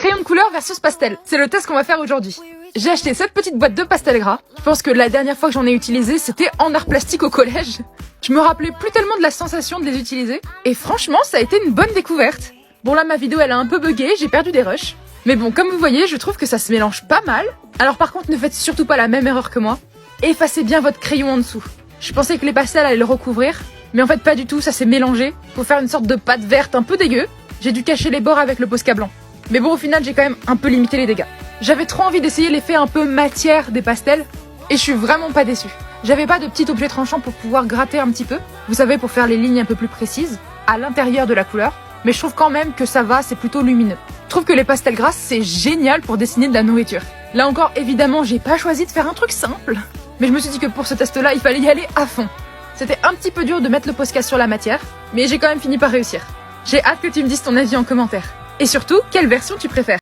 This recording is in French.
Crayon de couleur versus pastel, c'est le test qu'on va faire aujourd'hui. J'ai acheté cette petite boîte de pastel gras. Je pense que la dernière fois que j'en ai utilisé, c'était en art plastique au collège. Je me rappelais plus tellement de la sensation de les utiliser. Et franchement, ça a été une bonne découverte. Bon là, ma vidéo, elle a un peu bugué, j'ai perdu des rushs. Mais bon, comme vous voyez, je trouve que ça se mélange pas mal. Alors par contre, ne faites surtout pas la même erreur que moi. Effacez bien votre crayon en dessous. Je pensais que les pastels allaient le recouvrir, mais en fait pas du tout, ça s'est mélangé. Pour faire une sorte de pâte verte un peu dégueu, j'ai dû cacher les bords avec le Posca blanc. Mais bon, au final, j'ai quand même un peu limité les dégâts. J'avais trop envie d'essayer l'effet un peu matière des pastels, et je suis vraiment pas déçue. J'avais pas de petit objet tranchant pour pouvoir gratter un petit peu, vous savez, pour faire les lignes un peu plus précises, à l'intérieur de la couleur, mais je trouve quand même que ça va, c'est plutôt lumineux. Je trouve que les pastels gras, c'est génial pour dessiner de la nourriture. Là encore, évidemment, j'ai pas choisi de faire un truc simple, mais je me suis dit que pour ce test-là, il fallait y aller à fond. C'était un petit peu dur de mettre le Posca sur la matière, mais j'ai quand même fini par réussir. J'ai hâte que tu me dises ton avis en commentaire. Et surtout, quelle version tu préfères ?